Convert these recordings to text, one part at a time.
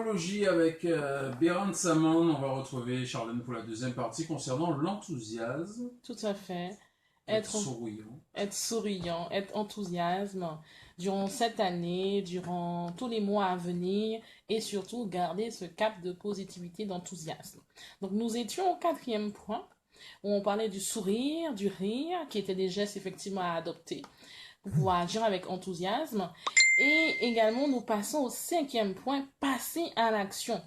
Numérologie avec Béran Samon. On va retrouver Charlène pour la deuxième partie concernant l'enthousiasme. Tout à fait. Être souriant. Être souriant, être enthousiasme durant cette année, durant tous les mois à venir et surtout garder ce cap de positivité, d'enthousiasme. Donc nous étions au quatrième point où on parlait du sourire, du rire, qui étaient des gestes effectivement à adopter pour pouvoir agir avec enthousiasme. Et également, nous passons au cinquième point, passer à l'action.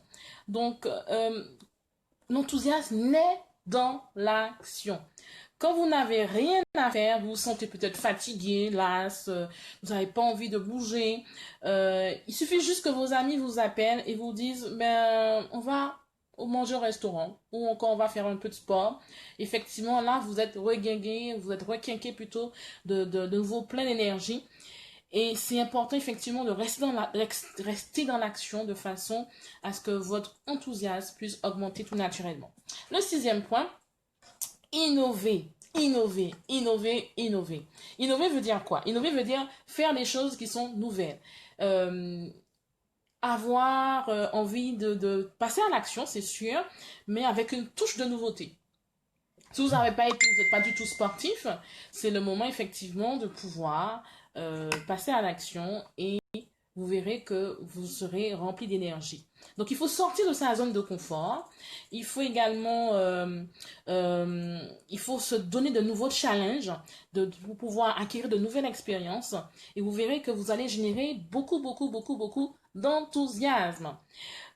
Donc, l'enthousiasme naît dans l'action. Quand vous n'avez rien à faire, vous vous sentez peut-être fatigué, las, vous n'avez pas envie de bouger, il suffit juste que vos amis vous appellent et vous disent, ben, on va manger au restaurant ou encore on va faire un peu de sport. Effectivement, là, vous êtes reguingué, vous êtes requinqué plutôt de nouveau plein d'énergie. Et c'est important effectivement de rester dans l'action de façon à ce que votre enthousiasme puisse augmenter tout naturellement. Le sixième point, innover. Innover, innover, innover. Innover veut dire quoi? Innover veut dire faire des choses qui sont nouvelles. Avoir envie de passer à l'action, c'est sûr, mais avec une touche de nouveauté. Si vous n'avez pas été, vous n'êtes pas du tout sportif, c'est le moment effectivement de pouvoir passer à l'action et vous verrez que vous serez rempli d'énergie. Donc il faut sortir de sa zone de confort. Il faut également il faut se donner de nouveaux challenges pour pouvoir acquérir de nouvelles expériences. Et vous verrez que vous allez générer beaucoup d'enthousiasme.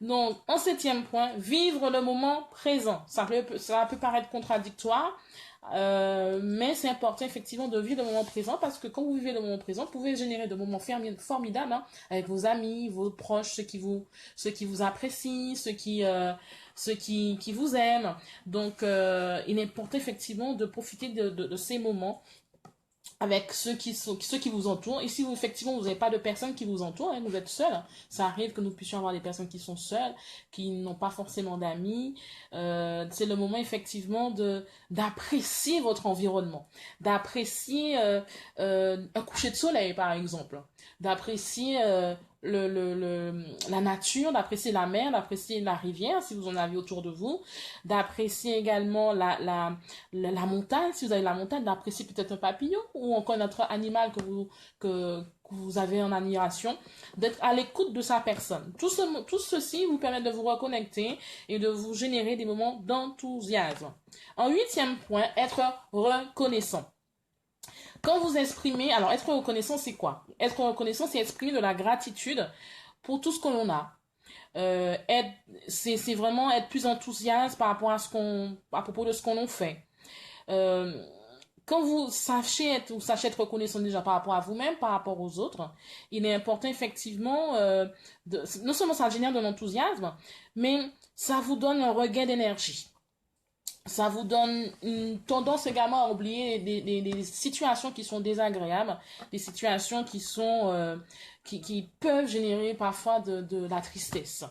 Donc, en septième point, vivre le moment présent. Ça peut paraître contradictoire, mais c'est important effectivement de vivre le moment présent parce que quand vous vivez le moment présent, vous pouvez générer de moments formidables avec vos amis, vos proches, ceux qui vous apprécient, ceux qui vous aiment. Donc, il est important effectivement de profiter de ces moments avec ceux qui vous entourent. Et si vous, effectivement, vous n'avez pas de personnes qui vous entourent, hein, vous êtes seul, ça arrive que nous puissions avoir des personnes qui sont seules, qui n'ont pas forcément d'amis. C'est le moment, effectivement, d'apprécier votre environnement, d'apprécier un coucher de soleil, par exemple, d'apprécier la nature, d'apprécier la mer, d'apprécier la rivière, si vous en avez autour de vous, d'apprécier également la montagne, si vous avez la montagne, d'apprécier peut-être un papillon ou encore un autre animal que vous avez en admiration, d'être à l'écoute de sa personne. Tout ceci vous permet de vous reconnecter et de vous générer des moments d'enthousiasme. En huitième point, être reconnaissant. Quand vous exprimez, alors être reconnaissant, c'est quoi? Être reconnaissant, c'est exprimer de la gratitude pour tout ce que l'on a. C'est vraiment être plus enthousiaste par rapport à propos de ce qu'on fait. Quand vous sachez être reconnaissant déjà par rapport à vous-même, par rapport aux autres, il est important effectivement, non seulement ça génère de l'enthousiasme, mais ça vous donne un regain d'énergie. Ça vous donne une tendance également à oublier des situations qui sont désagréables, des situations qui peuvent générer parfois de la tristesse.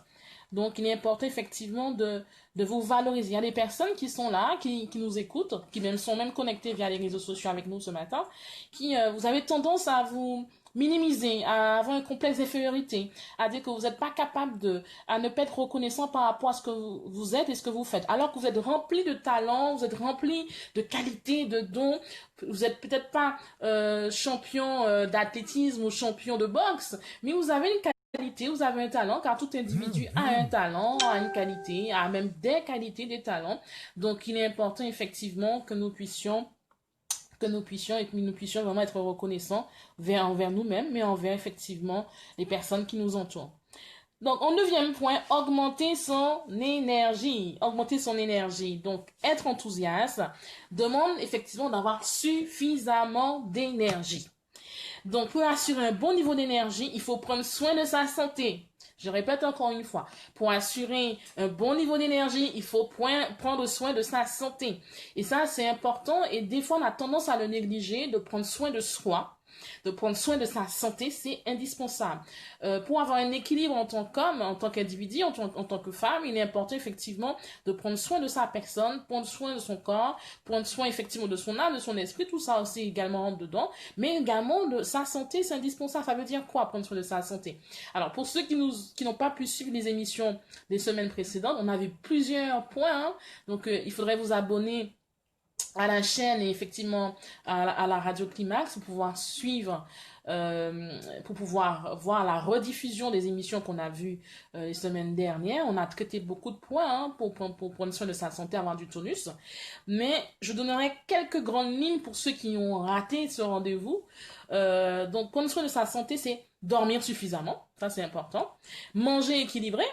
Donc, il est important effectivement de vous valoriser. Il y a des personnes qui sont là, qui nous écoutent, qui même sont même connectées via les réseaux sociaux avec nous ce matin, qui vous avez tendance à vous minimiser, à avoir un complexe d'infériorité, à dire que vous n'êtes pas capable à ne pas être reconnaissant par rapport à ce que vous êtes et ce que vous faites. Alors que vous êtes rempli de talents, vous êtes rempli de qualités, de dons, vous êtes peut-être pas champion d'athlétisme ou champion de boxe, mais vous avez une qualité, vous avez un talent, car tout individu a un talent, a une qualité, a même des qualités, des talents. Donc, il est important effectivement que nous puissions vraiment être reconnaissants envers nous-mêmes, mais envers effectivement les personnes qui nous entourent. Donc, en neuvième point, augmenter son énergie. Augmenter son énergie. Donc, être enthousiaste demande effectivement d'avoir suffisamment d'énergie. Donc, pour assurer un bon niveau d'énergie, il faut prendre soin de sa santé. Je répète encore une fois, pour assurer un bon niveau d'énergie, il faut prendre soin de sa santé. Et ça, c'est important et des fois, on a tendance à le négliger, de prendre soin de soi. de prendre soin de sa santé, c'est indispensable. Pour avoir un équilibre en tant qu'homme, en tant qu'individu, en tant que femme, il est important effectivement de prendre soin de sa personne, prendre soin de son corps, prendre soin effectivement de son âme, de son esprit, tout ça aussi également rentre dedans, mais également de sa santé, c'est indispensable. Ça veut dire quoi, prendre soin de sa santé? Alors, pour ceux qui n'ont pas pu suivre les émissions des semaines précédentes, on avait plusieurs points, hein. Donc il faudrait vous abonner à la chaîne et effectivement à la radio Climax pour pouvoir suivre, pour pouvoir voir la rediffusion des émissions qu'on a vues les semaines dernières. On a traité beaucoup de points, hein, pour prendre soin de sa santé, avoir du tonus. Mais je donnerai quelques grandes lignes pour ceux qui ont raté ce rendez-vous. Donc prendre soin de sa santé, c'est dormir suffisamment, ça c'est important. Manger équilibré.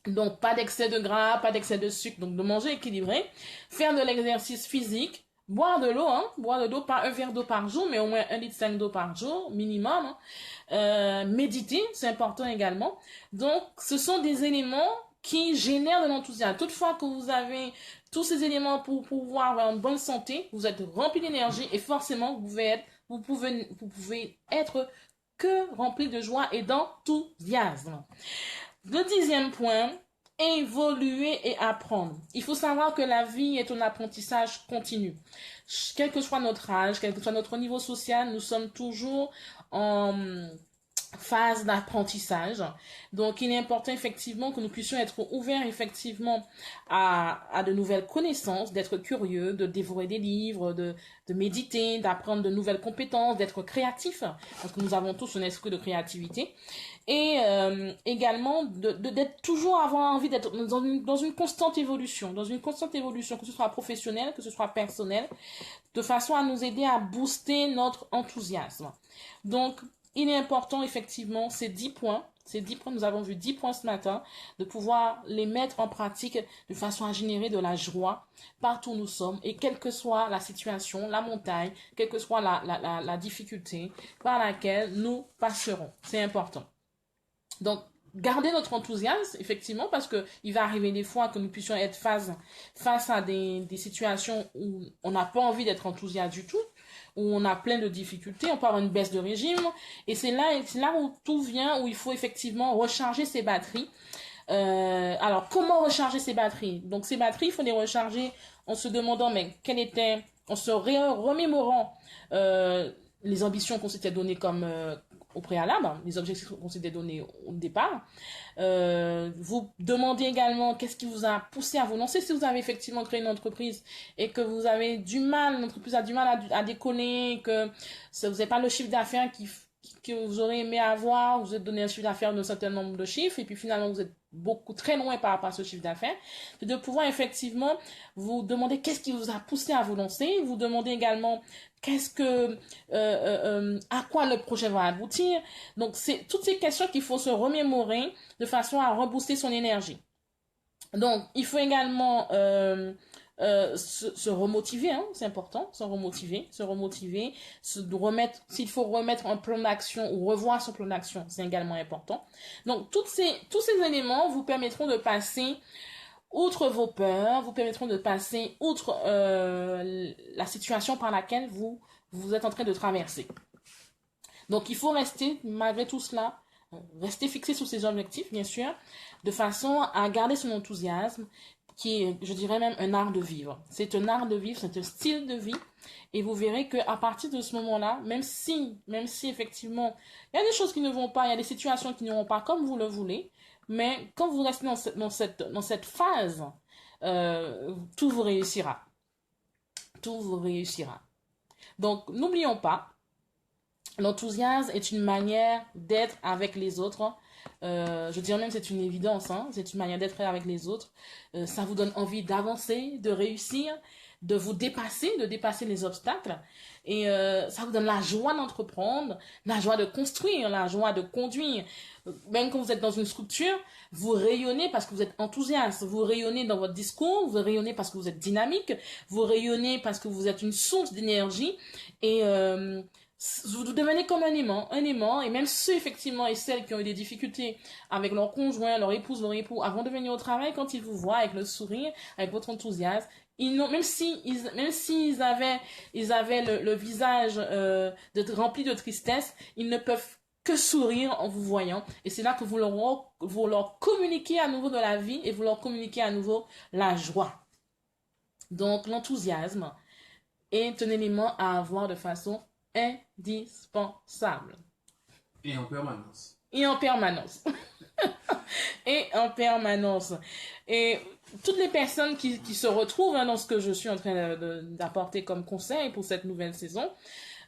Donc, pas d'excès de gras, pas d'excès de sucre, donc de manger équilibré. Faire de l'exercice physique. Boire de l'eau, hein. Boire de l'eau, pas un verre d'eau par jour, mais au moins 1,5 litre d'eau par jour, minimum. Hein. Méditer, c'est important également. Donc, ce sont des éléments qui génèrent de l'enthousiasme. Toutefois que vous avez tous ces éléments pour pouvoir avoir une bonne santé, vous êtes rempli d'énergie et forcément, vous pouvez être que rempli de joie et d'enthousiasme. Le 10e point, évoluer et apprendre. Il faut savoir que la vie est un apprentissage continu. Quel que soit notre âge, quel que soit notre niveau social, nous sommes toujours en phase d'apprentissage. Donc, il est important effectivement que nous puissions être ouverts effectivement à de nouvelles connaissances, d'être curieux, de dévorer des livres, de méditer, d'apprendre de nouvelles compétences, d'être créatifs, parce que nous avons tous un esprit de créativité. Et également d'être toujours avoir envie d'être dans une constante évolution, que ce soit professionnelle, que ce soit personnelle, de façon à nous aider à booster notre enthousiasme. Donc, il est important effectivement ces 10 points, nous avons vu 10 points ce matin, de pouvoir les mettre en pratique de façon à générer de la joie partout où nous sommes et quelle que soit la situation, la montagne, quelle que soit la difficulté par laquelle nous passerons. C'est important. Donc, garder notre enthousiasme, effectivement, parce que il va arriver des fois que nous puissions être face à des situations où on n'a pas envie d'être enthousiaste du tout, où on a plein de difficultés, on peut avoir une baisse de régime, et c'est là où tout vient, où il faut effectivement recharger ses batteries. Alors, comment recharger ses batteries? Donc, ces batteries, il faut les recharger en se demandant, mais en se remémorant les ambitions qu'on s'était données comme au préalable, les objectifs qu'on s'était donnés au départ. Vous demandez également qu'est-ce qui vous a poussé à vous lancer. Si vous avez effectivement créé une entreprise et que vous avez l'entreprise a du mal à décoller, que vous n'avez pas le chiffre d'affaires que vous aurez aimé avoir, vous êtes donné un chiffre d'affaires d'un certain nombre de chiffres et puis finalement vous êtes très loin par rapport à ce chiffre d'affaires, c'est de pouvoir effectivement vous demander qu'est-ce qui vous a poussé à vous lancer, vous demandez également à quoi le projet va aboutir. Donc c'est toutes ces questions qu'il faut se remémorer de façon à rebooster son énergie. Donc il faut également se remotiver, hein, c'est important, se remotiver, s'il faut remettre un plan d'action ou revoir son plan d'action, c'est également important. Donc tous ces éléments vous permettront de passer outre vos peurs, vous permettront de passer outre la situation par laquelle vous êtes en train de traverser. Donc il faut rester, malgré tout cela, rester fixé sur ses objectifs, bien sûr, de façon à garder son enthousiasme, qui est, je dirais même, un art de vivre. C'est un art de vivre, c'est un style de vie. Et vous verrez qu'à partir de ce moment-là, même si effectivement, il y a des choses qui ne vont pas, il y a des situations qui ne vont pas comme vous le voulez, mais quand vous restez dans cette phase, tout vous réussira. Tout vous réussira. Donc, n'oublions pas, l'enthousiasme est une manière d'être avec les autres. Je dirais même c'est une évidence, hein, c'est une manière d'être avec les autres. Ça vous donne envie d'avancer, de réussir, de vous dépasser, de dépasser les obstacles. Et ça vous donne la joie d'entreprendre, la joie de construire, la joie de conduire. Même quand vous êtes dans une structure, vous rayonnez parce que vous êtes enthousiaste, vous rayonnez dans votre discours, vous rayonnez parce que vous êtes dynamique, vous rayonnez parce que vous êtes une source d'énergie. Et Vous devenez comme un aimant, et même ceux, effectivement, et celles qui ont eu des difficultés avec leur conjoint, leur épouse, leur époux, avant de venir au travail, quand ils vous voient avec le sourire, avec votre enthousiasme, ils n'ont, même s'ils avaient le visage rempli de tristesse, ils ne peuvent que sourire en vous voyant. Et c'est là que vous leur communiquez à nouveau de la vie et vous leur communiquez à nouveau la joie. Donc, l'enthousiasme est un élément à avoir de façon indispensable. Et en permanence. Et en permanence. Et en permanence. Et toutes les personnes qui se retrouvent dans ce que je suis en train d'apporter comme conseil pour cette nouvelle saison,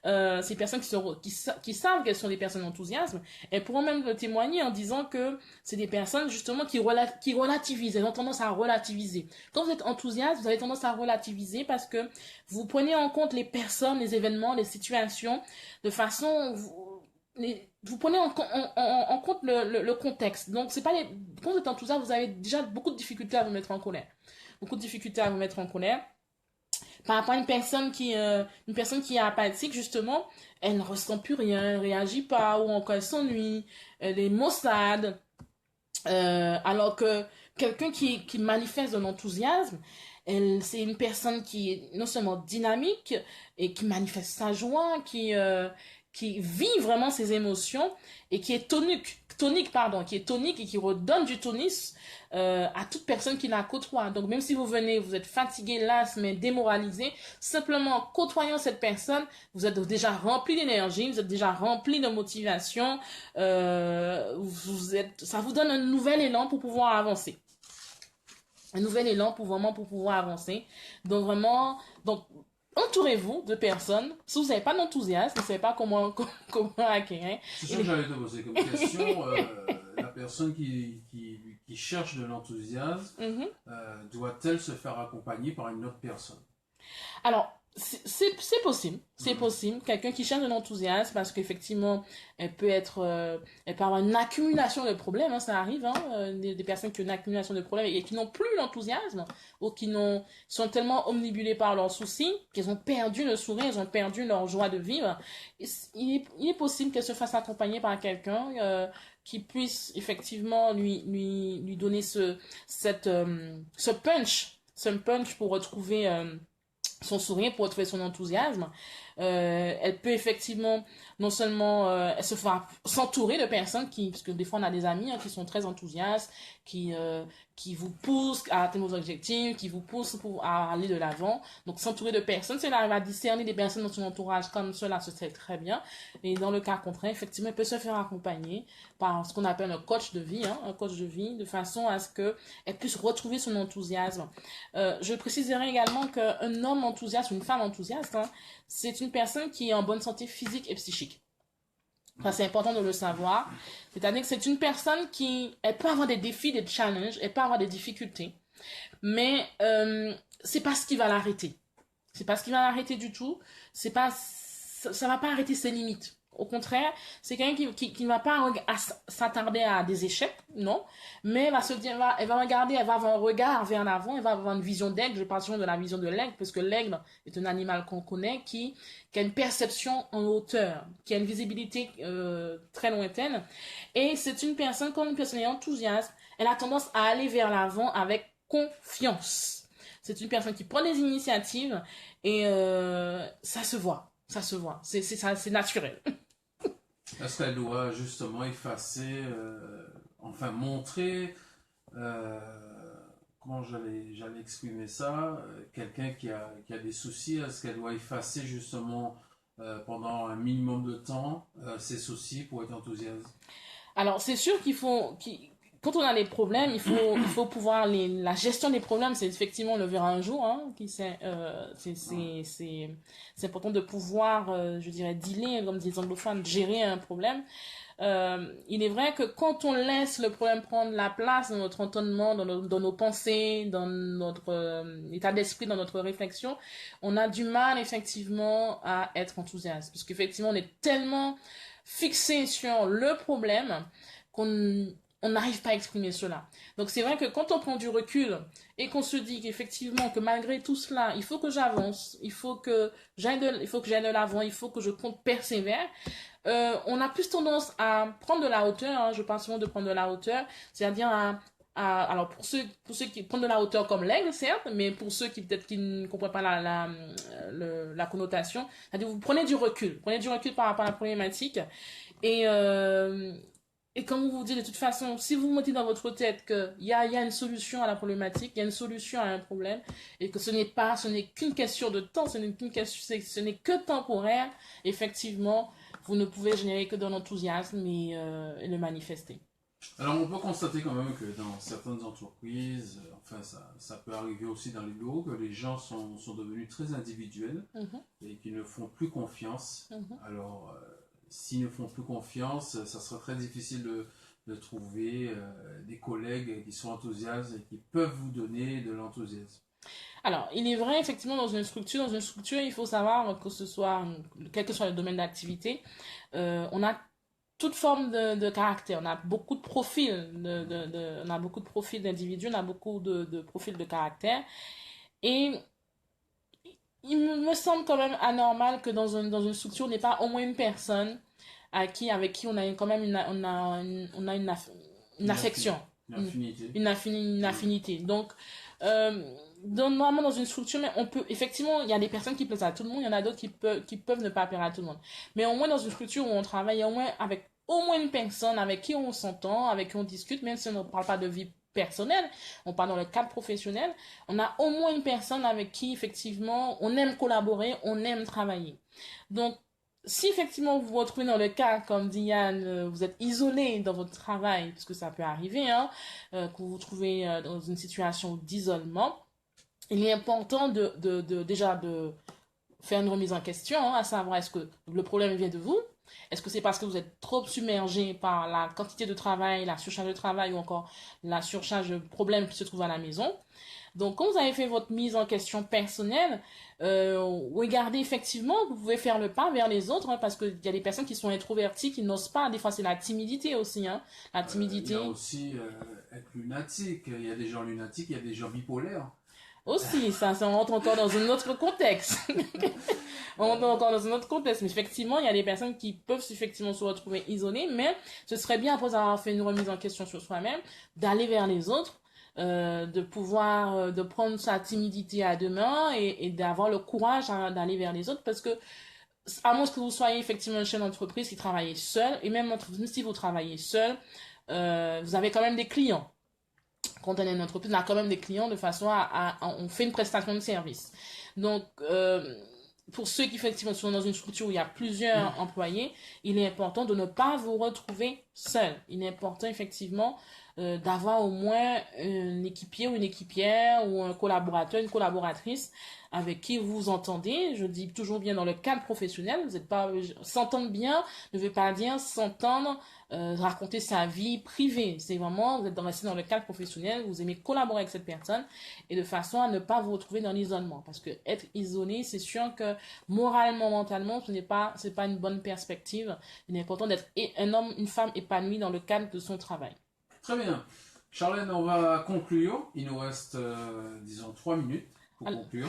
ces personnes qui savent qu'elles sont des personnes enthousiastes, elles pourront même le témoigner en disant que c'est des personnes justement qui relativisent, elles ont tendance à relativiser. Quand vous êtes enthousiaste, vous avez tendance à relativiser parce que vous prenez en compte les personnes, les événements, les situations de façon... Vous prenez en compte le contexte. Donc, c'est pas quand vous êtes enthousiaste, vous avez déjà beaucoup de difficultés à vous mettre en colère. Beaucoup de difficultés à vous mettre en colère. Par rapport à une personne qui est apathique, justement, elle ne ressent plus rien, elle ne réagit pas, ou encore elle s'ennuie, elle est maussade. Alors que quelqu'un qui manifeste de l'enthousiasme, c'est une personne qui est non seulement dynamique et qui manifeste sa joie, qui vit vraiment ses émotions et qui est qui est tonique et qui redonne du tonus à toute personne qui la côtoie. Donc même si vous êtes fatigué, las, mais démoralisé, simplement côtoyant cette personne, vous êtes déjà rempli d'énergie, vous êtes déjà rempli de motivation, ça vous donne un nouvel élan pour pouvoir avancer. Un nouvel élan pour pouvoir avancer. Donc vraiment, entourez-vous de personnes. Si vous n'avez pas d'enthousiasme, vous ne savez pas comment acquérir. C'est sûr que j'allais te poser comme question. La personne qui cherche de l'enthousiasme, doit-elle se faire accompagner par une autre personne? Alors, c'est possible. C'est possible. Quelqu'un qui cherche de l'enthousiasme parce qu'effectivement, elle peut avoir une accumulation de problèmes. Hein, ça arrive, hein, des personnes qui ont une accumulation de problèmes et qui n'ont plus l'enthousiasme ou sont tellement omnibulées par leurs soucis qu'elles ont perdu le sourire, elles ont perdu leur joie de vivre. Il est possible qu'elle se fasse accompagner par quelqu'un qui puisse effectivement lui donner ce punch pour retrouver son sourire, pour retrouver son enthousiasme. Elle peut effectivement non seulement se faire s'entourer de personnes parce que des fois on a des amis qui sont très enthousiastes, qui vous poussent à atteindre vos objectifs, qui vous poussent à aller de l'avant. Donc s'entourer de personnes, si elle arrive à discerner des personnes dans son entourage comme cela, ce serait très bien. Et dans le cas contraire, effectivement, elle peut se faire accompagner par ce qu'on appelle un coach de vie, de façon à ce qu'elle puisse retrouver son enthousiasme. Je préciserai également qu'un homme enthousiaste ou une femme enthousiaste, c'est une personne qui est en bonne santé physique et psychique. Enfin, c'est important de le savoir. C'est-à-dire que c'est une personne elle peut avoir des défis, des challenges, elle peut avoir des difficultés, mais c'est pas ce qui va l'arrêter. C'est pas ce qui va l'arrêter du tout. Ça va pas arrêter ses limites. Au contraire, c'est quelqu'un qui ne va pas s'attarder à des échecs, non, mais elle va avoir un regard vers l'avant, elle va avoir une vision d'aigle. Je parle souvent de la vision de l'aigle, parce que l'aigle est un animal qu'on connaît, qui a une perception en hauteur, qui a une visibilité très lointaine, et c'est une personne, comme une personne est enthousiaste, elle a tendance à aller vers l'avant avec confiance. C'est une personne qui prend des initiatives, et ça se voit. C'est naturel. Est-ce qu'elle doit justement effacer, montrer, comment j'allais exprimer ça, quelqu'un qui a des soucis, est-ce qu'elle doit effacer justement pendant un minimum de temps ses soucis pour être enthousiaste? Alors, c'est sûr quand on a des problèmes, il faut pouvoir la gestion des problèmes, c'est effectivement le verra un jour, c'est important de pouvoir, je dirais, dealer, comme disent les anglophones, gérer un problème. Il est vrai que quand on laisse le problème prendre la place dans notre entendement, dans nos pensées, dans notre état d'esprit, dans notre réflexion, on a du mal effectivement à être enthousiaste, parce qu'effectivement on est tellement fixé sur le problème qu'on on n'arrive pas à exprimer cela. Donc c'est vrai que quand on prend du recul et qu'on se dit qu'effectivement que malgré tout cela, il faut que j'avance, il faut que j'aille de l'avant, il faut que je compte persévère. On a plus tendance à prendre de la hauteur, hein, je parle souvent de prendre de la hauteur, c'est-à-dire alors pour ceux qui prennent de la hauteur comme l'aigle, certes, mais pour ceux qui peut-être qui ne comprennent pas la connotation, c'est-à-dire vous prenez du recul par rapport à la problématique et et comme vous vous dites, de toute façon, si vous mettez dans votre tête qu'il y a une solution à la problématique, il y a une solution à un problème, et que ce n'est qu'une question de temps, ce n'est que temporaire, effectivement, vous ne pouvez générer que de l'enthousiasme et le manifester. Alors, on peut constater quand même que dans certaines entreprises, enfin, ça peut arriver aussi dans les bureaux, que les gens sont devenus très individuels et qu'ils ne font plus confiance. Alors, s'ils ne font plus confiance, ça sera très difficile de trouver des collègues qui sont enthousiastes et qui peuvent vous donner de l'enthousiasme. Alors, il est vrai, effectivement, dans une structure, il faut savoir que ce soit, quel que soit le domaine d'activité, on a toute forme de caractère. On a beaucoup de profils on a beaucoup de profils d'individus, on a beaucoup de profils de caractère. Et il me semble quand même anormal que dans une structure, on n'ait pas au moins une personne avec qui on a quand même une affection. Une affinité. Donc, normalement, dans une structure, mais on peut, effectivement, il y a des personnes qui plaisent à tout le monde, il y en a d'autres qui peuvent ne pas plaire à tout le monde. Mais au moins, dans une structure où on travaille, au moins avec au moins une personne avec qui on s'entend, avec qui on discute, même si on ne parle pas de vie personnelle, on parle dans le cadre professionnel, on a au moins une personne avec qui, effectivement, on aime collaborer, on aime travailler. Donc, si effectivement vous vous retrouvez dans le cas, comme dit Yann, vous êtes isolé dans votre travail, parce que ça peut arriver, hein, que vous vous trouvez dans une situation d'isolement, il est important déjà de faire une remise en question, hein, à savoir est-ce que le problème vient de vous? Est-ce que c'est parce que vous êtes trop submergé par la quantité de travail, la surcharge de travail ou encore la surcharge de problèmes qui se trouvent à la maison? Donc, quand vous avez fait votre mise en question personnelle, regardez effectivement, vous pouvez faire le pas vers les autres, hein, parce qu'il y a des personnes qui sont introverties, qui n'osent pas. Des fois, c'est la timidité aussi. Hein, la timidité. Il y a aussi être lunatique. Il y a des gens lunatiques, il y a des gens bipolaires. Aussi, ça rentre encore dans un autre contexte. On rentre encore dans un autre contexte. Mais effectivement, il y a des personnes qui peuvent effectivement se retrouver isolées, mais ce serait bien, après avoir fait une remise en question sur soi-même, d'aller vers les autres, de pouvoir, de prendre sa timidité à deux mains et d'avoir le courage d'aller vers les autres, parce que, à moins que vous soyez effectivement une chaîne d'entreprise qui travaille seul, et même si vous travaillez seul, vous avez quand même des clients. Quand on est une entreprise, on a quand même des clients de façon on fait une prestation de service. Donc, pour ceux qui effectivement sont dans une structure où il y a plusieurs employés, il est important de ne pas vous retrouver seul. Il est important effectivement d'avoir au moins un équipier ou une équipière ou un collaborateur, une collaboratrice avec qui vous vous entendez. Je dis toujours bien dans le cadre professionnel. Vous n'êtes pas s'entendre bien ne veut pas dire s'entendre raconter sa vie privée. C'est vraiment, vous êtes resté dans le cadre professionnel, vous aimez collaborer avec cette personne et de façon à ne pas vous retrouver dans l'isolement. Parce que être isolé, c'est sûr que moralement, mentalement, c'est pas une bonne perspective. Il est important d'être un homme, une femme épanouie dans le cadre de son travail. Très bien. Charlène, on va conclure. Il nous reste, disons, 3 minutes pour conclure.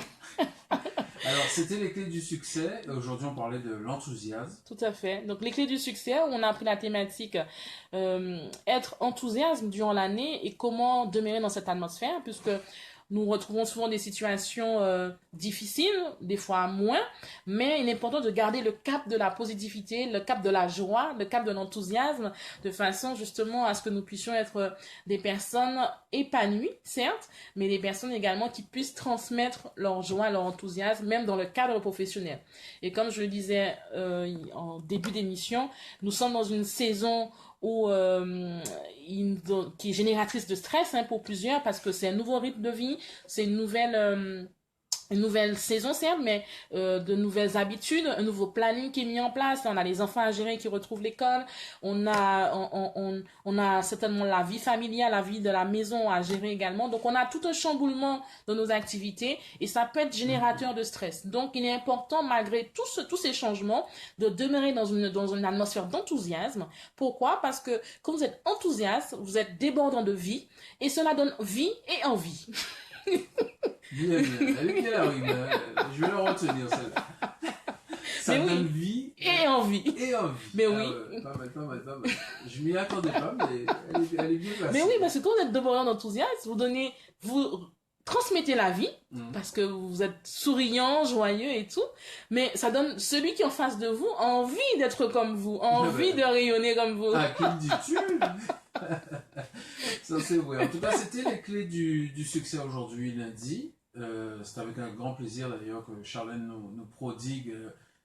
Alors, c'était les clés du succès. Aujourd'hui, on parlait de l'enthousiasme. Tout à fait. Donc, les clés du succès, on a pris la thématique être enthousiasme durant l'année et comment demeurer dans cette atmosphère, puisque nous retrouvons souvent des situations difficiles, des fois moins, mais il est important de garder le cap de la positivité, le cap de la joie, le cap de l'enthousiasme, de façon justement à ce que nous puissions être des personnes épanouies, certes, mais des personnes également qui puissent transmettre leur joie, leur enthousiasme, même dans le cadre professionnel. Et comme je le disais en début d'émission, nous sommes dans une saison qui est génératrice de stress, hein, pour plusieurs, parce que c'est un nouveau rythme de vie, c'est une une nouvelle saison, certes, mais de nouvelles habitudes, un nouveau planning qui est mis en place. On a les enfants à gérer qui retrouvent l'école. On a certainement la vie familiale, la vie de la maison à gérer également. Donc, on a tout un chamboulement de nos activités et ça peut être générateur de stress. Donc, il est important, malgré tous ces changements, de demeurer dans une atmosphère d'enthousiasme. Pourquoi? Parce que quand vous êtes enthousiaste, vous êtes débordant de vie et cela donne vie et envie. Bien, bien. Elle est bien la rime. Je vais la retenir, celle-là. Ça donne vie et envie. Et envie. Mais oui. Pas mal. Je m'y attendais pas, mais elle est bien placée. Mais oui, parce que quand vous êtes débordant d'enthousiasme, vous transmettez la vie, parce que vous êtes souriant, joyeux et tout, mais ça donne celui qui est en face de vous envie d'être comme vous, envie de rayonner comme vous. Ah, qui me dis-tu? Ça, c'est vrai. En tout cas, c'était les clés du succès aujourd'hui, lundi. C'est avec un grand plaisir d'ailleurs que Charlène nous prodigue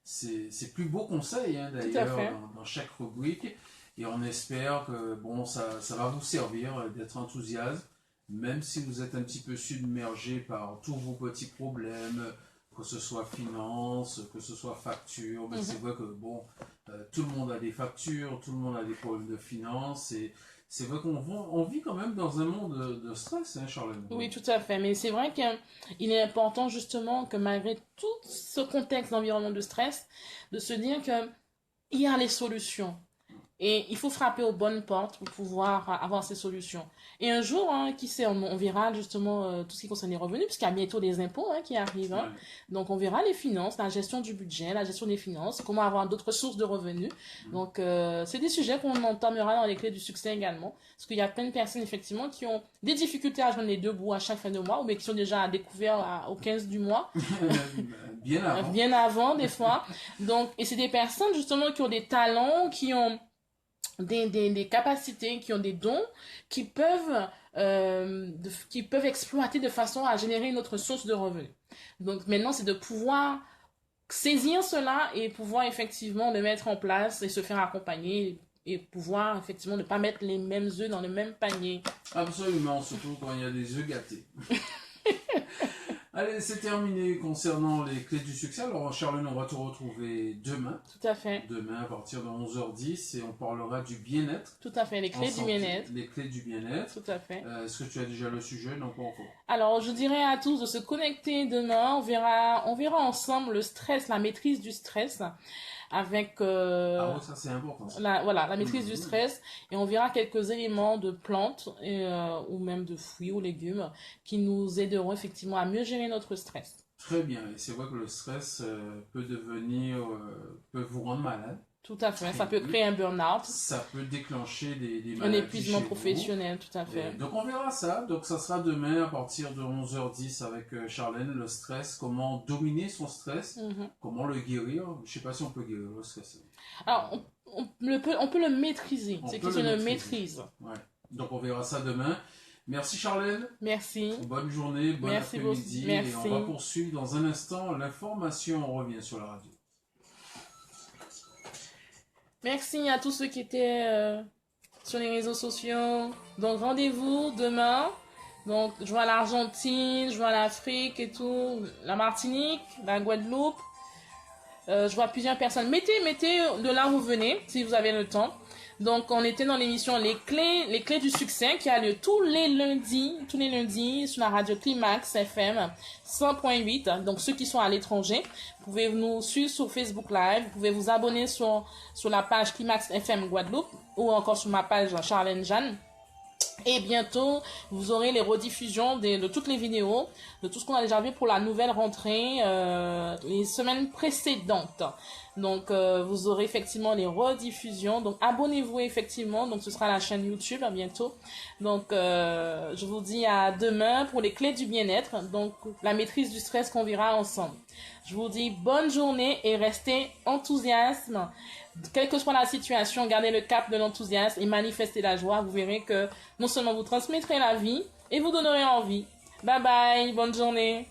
ses plus beaux conseils d'ailleurs dans chaque rubrique. Et on espère que bon, ça va vous servir d'être enthousiaste, même si vous êtes un petit peu submergé par tous vos petits problèmes, que ce soit finance, que ce soit facture. Mais c'est vrai que bon, tout le monde a des factures, tout le monde a des problèmes de finance et c'est vrai qu'on vit quand même dans un monde de stress, hein, Charlène. Oui, tout à fait. Mais c'est vrai qu'il est important justement que malgré tout ce contexte d'environnement de stress, de se dire qu'il y a les solutions. Et il faut frapper aux bonnes portes pour pouvoir avoir ces solutions. Et un jour, qui sait, on verra justement tout ce qui concerne les revenus, puisqu'il y a bientôt des impôts qui arrivent. Ouais. Donc, on verra les finances, la gestion du budget, la gestion des finances, comment avoir d'autres sources de revenus. Donc, c'est des sujets qu'on entamera dans les clés du succès également. Parce qu'il y a plein de personnes, effectivement, qui ont des difficultés à joindre les deux bouts à chaque fin de mois, ou bien qui sont déjà découverts au 15 du mois. Bien avant, des fois. Donc, et c'est des personnes, justement, qui ont des talents, qui ont des capacités, qui ont des dons, qui peuvent exploiter de façon à générer une autre source de revenus. Donc maintenant, c'est de pouvoir saisir cela et pouvoir effectivement le mettre en place et se faire accompagner et pouvoir effectivement ne pas mettre les mêmes œufs dans le même panier. Absolument, surtout quand il y a des œufs gâtés. Allez, c'est terminé concernant les clés du succès. Alors, Charlène, on va te retrouver demain. Tout à fait. Demain, à partir de 11h10, et on parlera du bien-être. Tout à fait, les clés du bien-être. Les clés du bien-être. Tout à fait. Est-ce que tu as déjà le sujet? Non, pas encore. Alors, je dirais à tous de se connecter demain. On verra ensemble le stress, la maîtrise du stress. Avec ah oui, ça c'est important. La maîtrise du stress, et on verra quelques éléments de plantes ou même de fruits ou légumes qui nous aideront effectivement à mieux gérer notre stress. Très bien, et c'est vrai que le stress peut vous rendre malade. Tout à fait, ça peut créer un burn-out. Ça peut déclencher des maladies. Un épuisement professionnel, tout à fait. Donc on verra ça. Donc ça sera demain à partir de 11h10 avec Charlène, le stress, comment dominer son stress, comment le guérir. Je ne sais pas si on peut guérir le stress. Alors on peut le maîtriser, c'est que c'est une maîtrise. Ouais. Donc on verra ça demain. Merci Charlène. Merci. Bonne journée, bon après-midi. Merci. Et on va poursuivre dans un instant l'information. On revient sur la radio. Merci à tous ceux qui étaient sur les réseaux sociaux. Donc rendez-vous demain. Donc je vois l'Argentine, je vois l'Afrique et tout, la Martinique, la Guadeloupe. Je vois plusieurs personnes. Mettez de là où vous venez si vous avez le temps. Donc on était dans l'émission les clés du succès qui a lieu tous les lundis sur la radio Climax FM 100.8. Donc ceux qui sont à l'étranger, vous pouvez nous suivre sur Facebook Live, vous pouvez vous abonner sur la page Climax FM Guadeloupe ou encore sur ma page Charlène Jeanne. Et bientôt, vous aurez les rediffusions de toutes les vidéos, de tout ce qu'on a déjà vu pour la nouvelle rentrée, les semaines précédentes. Donc, vous aurez effectivement les rediffusions. Donc, abonnez-vous effectivement. Donc, ce sera la chaîne YouTube bientôt. Donc, je vous dis à demain pour les clés du bien-être. Donc, la maîtrise du stress qu'on verra ensemble. Je vous dis bonne journée et restez enthousiastes. Quelle que soit la situation, gardez le cap de l'enthousiasme et manifestez la joie. Vous verrez que non seulement vous transmettrez la vie et vous donnerez envie. Bye bye, bonne journée.